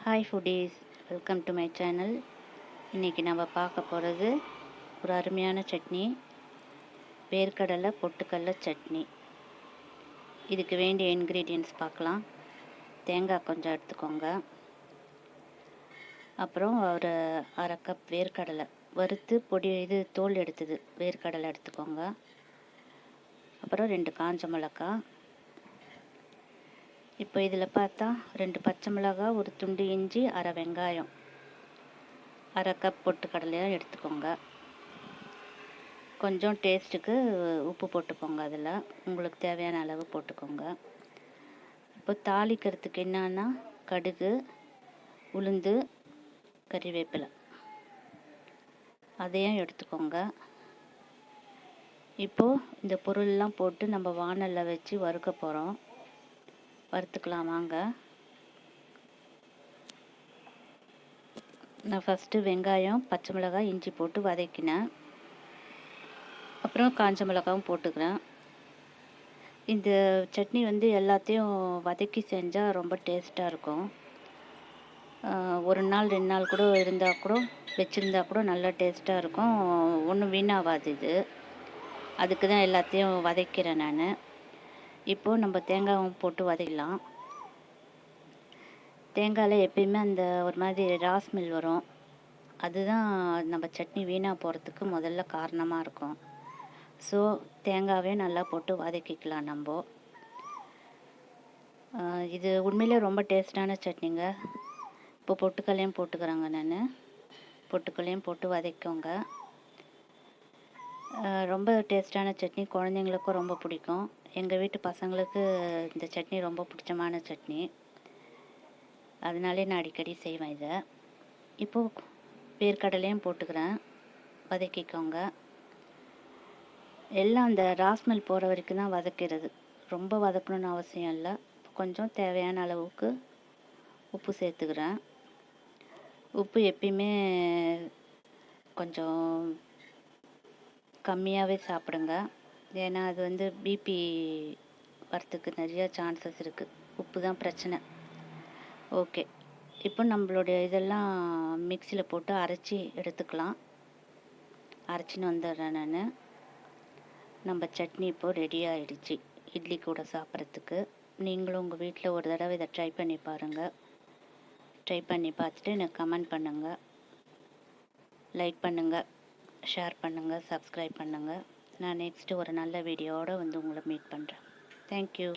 Hi foodies, welcome to my channel. இன்றைக்கி நம்ம பார்க்க போகிறது ஒரு அருமையான சட்னி, வேர்க்கடலை பொட்டுக்கடலை சட்னி. இதுக்கு வேண்டிய இன்க்ரீடியன்ட்ஸ் பார்க்கலாம். தேங்காய் கொஞ்சம் எடுத்துக்கோங்க. அப்புறம் ஒரு அரை கப் வேர்க்கடலை வறுத்து தோல் எடுத்தது வேர்க்கடலை எடுத்துக்கோங்க. அப்புறம் 2 காஞ்ச மிளகாய். இப்போ இதில் பார்த்தா 2 பச்சை மிளகாய், ஒரு துண்டு இஞ்சி, அரை வெங்காயம், அரை கப் பொட்டுக்கடலையும் எடுத்துக்கோங்க. கொஞ்சம் டேஸ்ட்டுக்கு உப்பு போட்டுக்கோங்க. அதில் உங்களுக்கு தேவையான அளவு போட்டுக்கோங்க. இப்போ தாளிக்கிறதுக்கு என்னன்னா கடுகு, உளுந்து, கறிவேப்பிலை அதையும் எடுத்துக்கோங்க. இப்போது இந்த பொருள்லாம் போட்டு நம்ம வாணலில் வச்சு வறுக்க போகிறோம். வறுத்துக்கலாம் வாங்க. நான் ஃபஸ்ட்டு வெங்காயம், பச்சை மிளகாய், இஞ்சி போட்டு வதக்கினேன். அப்புறம் காஞ்ச மிளகாவும் போட்டுக்கிறேன். இந்த சட்னி எல்லாத்தையும் வதக்கி செஞ்சால் ரொம்ப டேஸ்ட்டாக இருக்கும். ஒரு நாள் 2 நாள் கூட இருந்தால் கூட வச்சுருந்தா கூட நல்லா டேஸ்ட்டாக இருக்கும். ஒன்றும் வீணாகாது இது. அதுக்கு தான் எல்லாத்தையும் வதக்கிறேன் நான். இப்போது நம்ம தேங்காயும் போட்டு வதக்கலாம். தேங்காயில் எப்பயுமே அந்த ஒரு மாதிரி ராஸ்மெல் வரும். அதுதான் நம்ம சட்னி வீணாக போகிறதுக்கு முதல்ல காரணமாக இருக்கும். ஸோ தேங்காவே நல்லா போட்டு வதக்கிக்கலாம் நம்ம. இது உண்மையிலே ரொம்ப டேஸ்டான சட்னிங்க. இப்போ பொட்டுக்கல்லையும் போட்டுக்கிறேங்க நான். பொட்டுக்கல்லையும் போட்டு வதக்கோங்க. ரொம்ப டேஸ்டான சட்னி, குழந்தைங்களுக்கும் ரொம்ப பிடிக்கும். எங்கள் வீட்டு பசங்களுக்கு இந்த சட்னி ரொம்ப பிடிச்சமான சட்னி. அதனாலே நான் அடிக்கடி செய்வேன் இதை. இப்போது வேர்க்கடலையும் போட்டுக்கிறேன், வதக்கிக்கோங்க. எல்லாம் அந்த ராஸ்மெல் போகிற வரைக்கும் தான் வதக்கிறது. ரொம்ப வதக்கணும்னு அவசியம் இல்லை. கொஞ்சம் தேவையான அளவுக்கு உப்பு சேர்த்துக்கிறேன். உப்பு எப்பயுமே கொஞ்சம் கம்மியாகவே சாப்பிடுங்க. ஏன்னா அது பிபி வரத்துக்கு நிறைய சான்சஸ் இருக்குது. உப்பு தான் பிரச்சனை. ஓகே, இப்போ நம்மளுடைய இதெல்லாம் மிக்சியில் போட்டு அரைச்சி எடுத்துக்கலாம். அரைச்சின்னு வந்துடுறேன் நான். நம்ம சட்னி இப்போது ரெடி ஆகிடுச்சு இட்லி கூட சாப்பிட்றதுக்கு. நீங்களும் உங்கள் வீட்டில் ஒரு தடவை இதை ட்ரை பண்ணி பாருங்கள். ட்ரை பண்ணி பார்த்துட்டு எனக்கு கமெண்ட் பண்ணுங்கள், லைக் பண்ணுங்கள், ஷேர் பண்ணுங்கள், சப்ஸ்கிரைப் பண்ணுங்கள். நான் நெக்ஸ்ட்டு ஒரு நல்ல வீடியோவோடு உங்களை மீட் பண்ணுறேன். தேங்க்யூ.